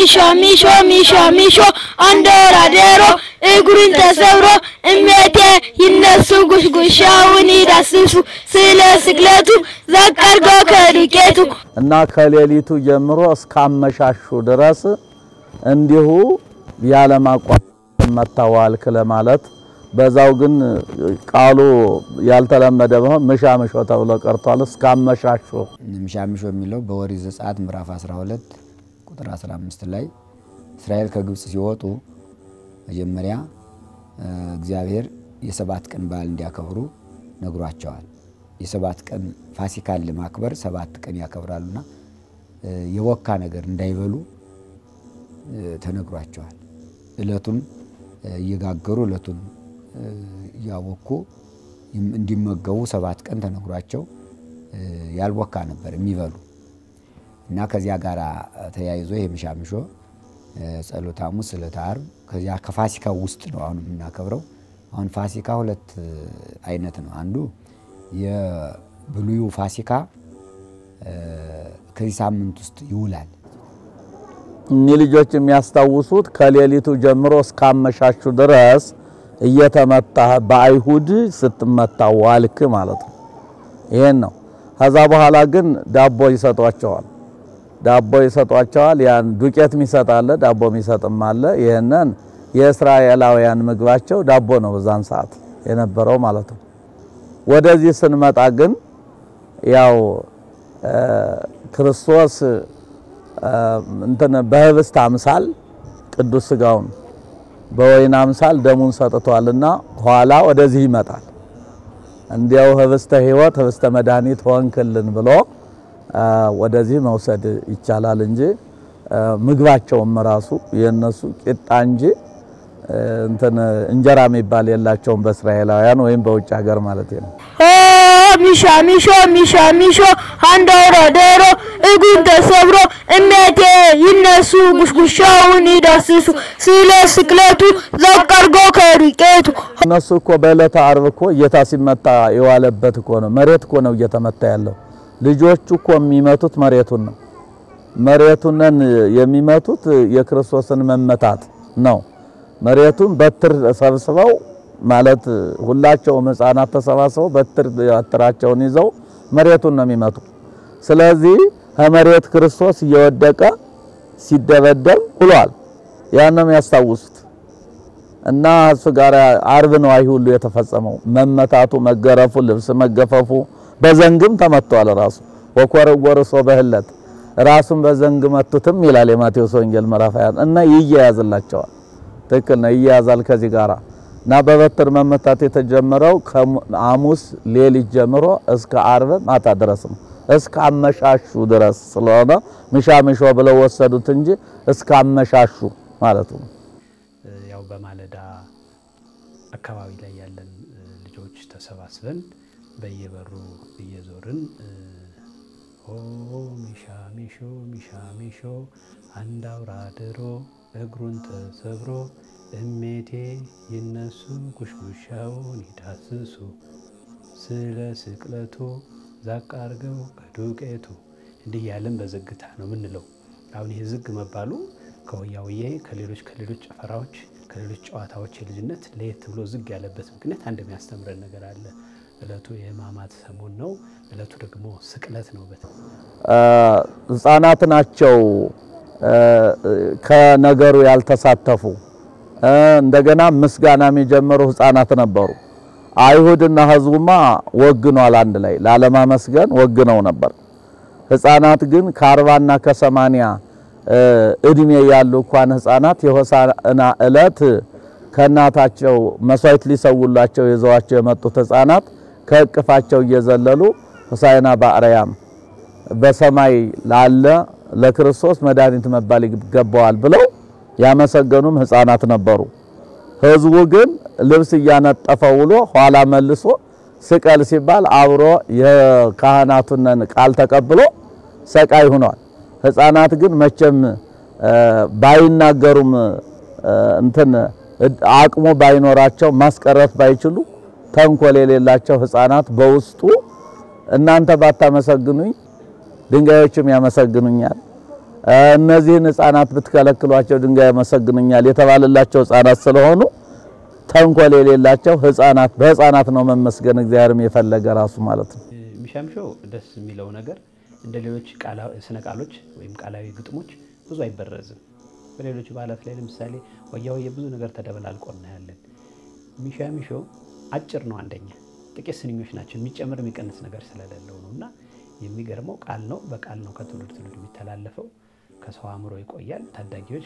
ሚሾ አንዶራዴሮ እግሩን ተሰብሮ እመቴ ይነሱ ጉሽጉሻውን ይዳስሱ ስለ ስቅለቱ ዘቀርጎ ከዱቄቱ እና ከሌሊቱ ጀምሮ እስካመሻሹ ድረስ እንዲሁ ያለማቋረጥ መታዋልክ ለማለት በዛው ግን ቃሉ ያልተለመደ በሆነ ምሻምሾ ተብሎ ቀርቷል እስካመሻሹ ምሻምሾ የሚለው በኦሪት ዘጸአት ምዕራፍ 12 ቁጥር 15 ላይ እስራኤል ከግብጽ ሲወጡ መጀመሪያ እግዚአብሔር የሰባት ቀን በዓል እንዲያከብሩ ነግሯቸዋል የሰባት ቀን ፋሲካን ለማክበር 7 ቀን ያከብራሉና የወካ ነገር እንዳይበሉ ተነግሯቸዋል እለቱን ይጋገሩ እለቱን ያወኩ እንዲመገቡ 7 ቀን ተነግሯቸው ያልወካ ነበር የሚበሉ እና ከዚያ ጋር ተያይዞ የምሻምሾ ጸሎተ ሐሙስ ዕለተ ዓርብ ከዚያ ከፋሲካ ውስጥ ነው አሁን የምናከብረው አሁን ፋሲካ ሁለት አይነት ነው አንዱ የብሉዩ ፋሲካ ከዚህ ሳምንት ውስጥ ይውላል ልጆች የሚያስታውሱት ከሌሊቱ ጀምሮ እስካመሻሹ ድረስ እየተመታ በአይሁድ ስትመታ ዋልክ ማለት ነው ይሄን ነው ከዛ በኋላ ግን ዳቦ ይሰጧቸዋል ያን ዱቄት ሚሰጣለ ዳቦ ሚሰጥም አለ ይሄንን የእስራኤላውያን ምግባቸው ዳቦ ነው በዛን ሰዓት የነበረው ማለት ነው ወደዚህ ስንመጣ ግን ያው ክርስቶስ እንተነ በህብስት አምሳል ቅዱስ ሥጋውን በወይን አምሳል ደሙን ሰጥቷልና ኋላ ወደዚህ ይመጣል እንዲያው ህብስተ ሕይወት ህብስተ መድኃኒት ሆንክልን ብሎ ወደዚህ መውሰድ ይቻላል እንጂ ምግባቸውም ራሱ የነሱ ቂጣ እንጂ እንጀራ የሚባል የላቸውም በእስራኤላውያን ወይም በውጭ ሀገር ማለት ነው ሚሻሚሾ አንዶራዴሮ እግሩን ተሰብሮ እመቴ ይነሱ ጉሽጉሻውን ይዳስሱ ስለ ስቅለቱ ዘቀርጎ ከዱቄቱ እነሱ እኮ በዕለተ ዓርብ እኮ ጌታ ሲመታ የዋለበት እኮ ነው መሬት እኮ ነው እየተመታ ያለው ልጆቹ እኮ የሚመቱት መሬቱን የሚመቱት የክርስቶስን መመታት ነው መሬቱን በትር ሰብስበው ማለት ሁላቸው ህፃናት ተሰባስበው በትር አጥራቸውን ይዘው መሬቱን ነው የሚመቱ ስለዚህ ከመሬት ክርስቶስ እየወደቀ ሲደበደብ ውሏል ያንንም ያስታውሱት እና እሱ ጋር ዓርብ ነው አይሁሉ የተፈጸመው መመታቱ መገረፉ ልብስ መገፈፉ በዘንግም ተመቷል ራሱ ወቆረቆርሶ በህለት ራሱን በዘንግ መቱትም ይላል የማቴዎስ ወንጌል ምዕራፍ 20 እና ይያያዝላቸዋል ትክክል ነው ይያዛል ከዚህ ጋራ እና በበትር መመታት የተጀመረው ከሐሙስ ሌሊት ጀምሮ እስከ ዓርብ ማታ ድረስ ነው እስከ አመሻሹ ድረስ ስለሆነ ምሻምሾ ብለው ወሰዱት እንጂ እስከ አመሻሹ ማለት ነው ያው በማለዳ አካባቢ ላይ ያለን ልጆች ተሰባስበን በየበሩ እየዞርን ሚሻሚሾ አንዳውራድሮ እግሩን ተሰብሮ እመቴ ይነሱ ጉሽጉሻውን ይዳስሱ ስለ ስቅለቱ ዘቀርገው ከዱቄቱ እንዲህ ያለን በዝግታ ነው ምንለው አሁን ይሄ ዝግ መባሉ ከወያውዬ ከሌሎች ጨፈራዎች ከሌሎች ጨዋታዎች የልጅነት ለየት ብሎ ዝግ ያለበት ምክንያት አንድ የሚያስተምረን ነገር አለ እለቱ የሕማማት ሰሞን ነው እለቱ ደግሞ ስቅለት ነው ህፃናት ናቸው ከነገሩ ያልተሳተፉ እንደገና ምስጋና የሚጀምሩ ህፃናት ነበሩ አይሁድና ህዝቡማ ወግኗል አንድ ላይ ላለማመስገን ወግነው ነበር ህፃናት ግን ከ40 እና ከ80 እድሜ ያሉ እንኳን ህፃናት የሆሳዕና ዕለት ከናታቸው መስዋዕት ሊሰውላቸው ይዘዋቸው የመጡት ህፃናት ከእቅፋቸው እየዘለሉ ሆሳዕና በአርያም በሰማይ ላለ ለክርስቶስ መድኃኒት መባል ይገባዋል ብለው ያመሰገኑም ህፃናት ነበሩ ህዝቡ ግን ልብስ ያነጠፈው ውሎ ኋላ መልሶ ስቀል ሲባል አብሮ የካህናቱን ቃል ተቀብሎ ሰቃይ ሆኗል ህፃናት ግን መቼም ባይናገሩም አቅሙ ባይኖራቸው ማስቀረት ባይችሉ ተንኮል የሌላቸው ህፃናት በውስጡ እናንተ ባታመሰግኑኝ ድንጋዮችም ያመሰግኑኛል እነዚህን ህፃናት ብትከለክሏቸው ድንጋይ ያመሰግኑኛል የተባለላቸው ህፃናት ስለሆኑ ተንኮል የሌላቸው ህፃናት በህፃናት ነው መመስገን እግዚአብሔርም የፈለገ ራሱ ማለት ነው። ሚሻምሾ ደስ የሚለው ነገር እንደ ሌሎች ስነ ቃሎች ወይም ቃላዊ ግጥሞች ብዙ አይበረዝም። በሌሎች በዓላት ላይ ለምሳሌ ወያው የብዙ ነገር ተደበላልቆ እናያለን። ሚሻምሾ አጭር ነው። አንደኛ ጥቂት ስንኞች ናቸው የሚጨምር የሚቀንስ ነገር ስለሌለው ነውና የሚገርመው ቃል ነው። በቃል ነው ከትውልድ ትውልድ የሚተላለፈው። ከሰው አእምሮ ይቆያል። ታዳጊዎች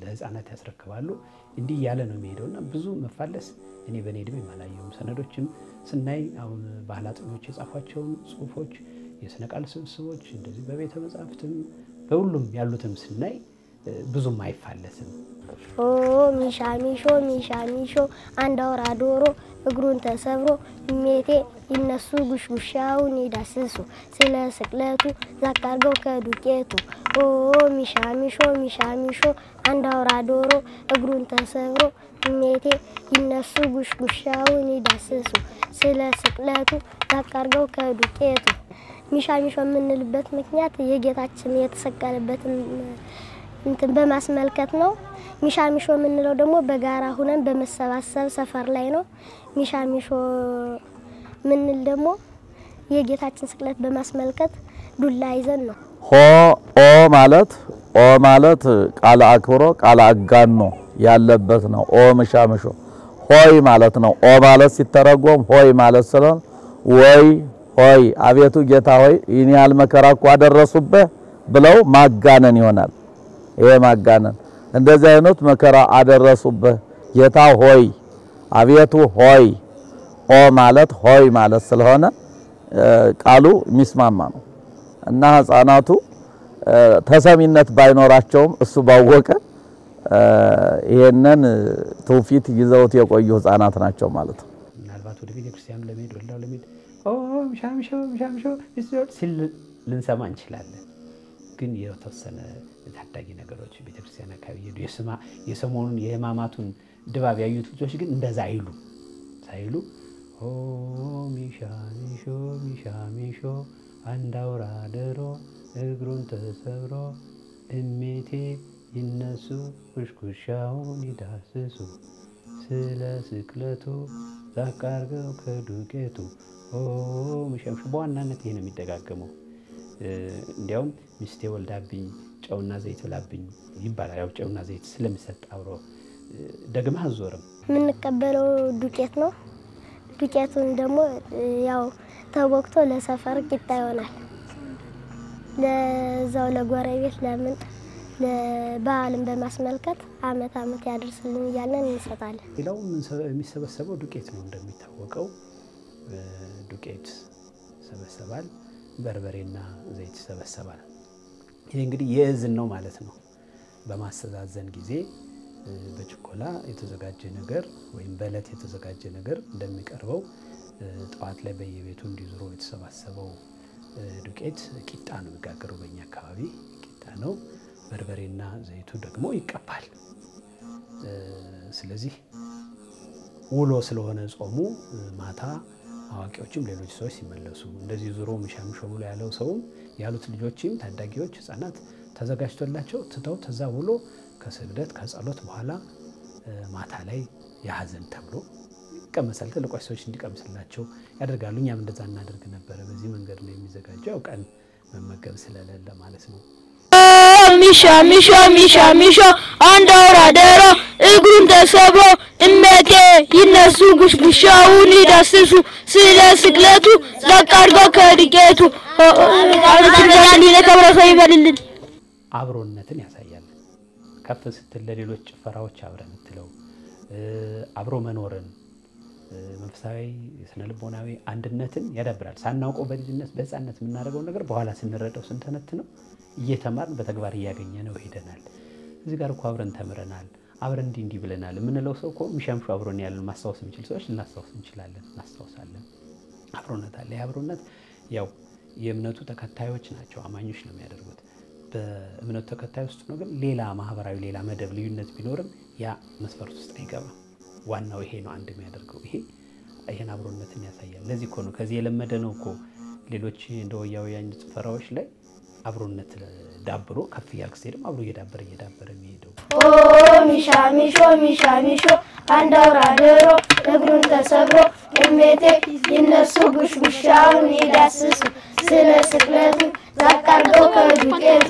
ለህፃናት ያስረክባሉ። እንዲህ ያለ ነው የሚሄደውና ብዙ መፋለስ እኔ በኔ እድሜ ማላየውም። ሰነዶችም ስናይ አሁን ባህል አጥኚዎች የጻፏቸውን ጽሁፎች የስነ ቃል ስብስቦች እንደዚህ በቤተ መጻሕፍትም በሁሉም ያሉትም ስናይ ብዙም አይፋለስም። ኦ ሚሻሚሾ ሚሻሚሾ አንድ አውራ ዶሮ እግሩን ተሰብሮ እሜቴ ይነሱ ጉሽጉሻውን ይዳስሱ ስለ ስቅለቱ ዛቃርገው ከዱቄቱ ኦ ሚሻሚሾ ሚሻሚሾ አንድ አውራ ዶሮ እግሩን ተሰብሮ እሜቴ ይነሱ ጉሽጉሻውን ይዳስሱ ስለ ስቅለቱ ዛቃርገው ከዱቄቱ። ሚሻሚሾ የምንልበት ምክንያት የጌታችን የተሰቀለበትን እንትን በማስመልከት ነው። ሚሻሚሾ የምንለው ደግሞ በጋራ ሆነን በመሰባሰብ ሰፈር ላይ ነው። ሚሻሚሾ ምንል ደግሞ የጌታችን ስቅለት በማስመልከት ዱላ ይዘን ነው። ኦ ማለት ቃል አክብሮ ቃል አጋኖ ያለበት ነው። ኦ ሚሻሚሾ ሆይ ማለት ነው። ኦ ማለት ሲተረጎም ሆይ ማለት ስለሆነ ወይ ሆይ አቤቱ ጌታ ሆይ ይህን ያህል መከራ እኮ አደረሱብህ ብለው ማጋነን ይሆናል። ይሄ ማጋነን እንደዚህ አይነት መከራ አደረሱብህ ጌታ ሆይ አቤቱ ሆይ ኦ ማለት ሆይ ማለት ስለሆነ ቃሉ ሚስማማ ነው እና ህፃናቱ ተሰሚነት ባይኖራቸውም እሱ ባወቀ ይሄንን ትውፊት ይዘውት የቆዩ ህፃናት ናቸው ማለት ነው። ምናልባት ወደ ቤተክርስቲያን ለመሄድ ወላው ለመሄድ ኦ ሚሻሚሾ ሚሻሚሾ ሲል ልንሰማ እንችላለን። ግን የተወሰነ ታዳጊ ነገሮች ቤተክርስቲያን አካባቢ ሄዱ የሰሞኑን የህማማቱን ድባብ ያዩት ልጆች ግን እንደዛ ሳይሉ ኦ ሚሻሚሾ ሚሻሚሾ አንድ አውራ ዶሮ እግሩን ተሰብሮ እሜቴ ይነሱ ኩሽኩሻውን ይዳስሱ ስለ ስቅለቱ ዛቃርገው ከዱቄቱ ኦ ሚሻሚሾ በዋናነት ይሄ ነው የሚደጋገመው። እንዲያውም ሚስቴ ወልዳብኝ ጨውና ዘይት ብላብኝ ይባላል። ያው ጨውና ዘይት ስለሚሰጥ አብሮ ደግመህ አዞርም የምንቀበለው ዱቄት ነው። ዱቄቱን ደግሞ ያው ተቦክቶ ለሰፈር ቂጣ ይሆናል። ለዛው ለጎረቤት ለምን ለበዓልን በማስመልከት አመት ያደርስልን እያለን እንሰጣለን። ሌላው የሚሰበሰበው ዱቄት ነው። እንደሚታወቀው ዱቄት ሰበሰባል። በርበሬና ዘይት ይሰበሰባል። ይሄ እንግዲህ የእዝን ነው ማለት ነው። በማስተዛዘን ጊዜ በችኮላ የተዘጋጀ ነገር ወይም በእለት የተዘጋጀ ነገር እንደሚቀርበው ጠዋት ላይ በየቤቱ እንዲዞሩ የተሰባሰበው ዱቄት ቂጣ ነው የሚጋገረው። በእኛ አካባቢ ቂጣ ነው። በርበሬና ዘይቱ ደግሞ ይቀባል። ስለዚህ ውሎ ስለሆነ ጾሙ ማታ አዋቂዎችም ሌሎች ሰዎች ሲመለሱ እንደዚህ ዙሮ ሚሻሚሾ ብሎ ያለው ሰው ያሉት ልጆችም ታዳጊዎች ህፃናት ተዘጋጅቶላቸው ትተው ተዛ ውሎ ከስግደት ከጸሎት በኋላ ማታ ላይ ያሐዘን ተብሎ ይቀመሳል። ትልቆች ሰዎች እንዲቀምስላቸው ያደርጋሉ። እኛም እንደዛ እናደርግ ነበር። በዚህ መንገድ ነው የሚዘጋጀው። ቀን መመገብ ስለሌለ ማለት ነው። ሚሻሚሾ ሚሻሚሾ አንድ አውራ ዶሮ እግሩን ተሰብሮ እሜቴ ይነሱ ጉሽጉሻውን ይዳስሱ ስለ ስቅለቱ ዛቃርገው ከዱቄቱ አብረን ለከብረሰው ይበልልን። አብሮነትን ያሳያል። ከፍ ስትል ለሌሎች ጭፈራዎች አብረን እንትለው አብሮ መኖርን መንፈሳዊ ስነ ልቦናዊ አንድነትን ያዳብራል። ሳናውቀው በልጅነት በህፃንነት የምናደርገው ነገር በኋላ ስንረዳው ስንተነትነው እየተማርን በተግባር እያገኘነው ሄደናል። እዚህ ጋር እኮ አብረን ተምረናል፣ አብረን እንዲህ ብለናል የምንለው ሰው እኮ ሚሻሚሾ አብሮን ያለን ማስታወስ የሚችል ሰዎች ልናስታውስ እንችላለን። እናስታውሳለን። አብሮነት አለ። አብሮነት ያው የእምነቱ ተከታዮች ናቸው፣ አማኞች ነው የሚያደርጉት። በእምነቱ ተከታይ ውስጥ ነው። ግን ሌላ ማህበራዊ ሌላ መደብ ልዩነት ቢኖርም ያ መስፈርት ውስጥ አይገባም። ዋናው ይሄ ነው አንድ የሚያደርገው። ይሄን አብሮነትን ያሳያል። ለዚህ እኮ ነው ከዚህ የለመደ ነው እኮ ሌሎች እንደ ወያውያን ጭፈራዎች ላይ አብሮነት ዳብሮ ከፍ ያልክ ሲሄድም አብሮ እየዳበረ የሚሄደው ሚሻ ሚሾ አንድ አውራ ዶሮ እግሩን ተሰብሮ እሜቴ ይነሱ ጉሽጉሻውን ይዳስሱ ስለ ስቅለቱ ዛቅ አድርገው ከዱቄቱ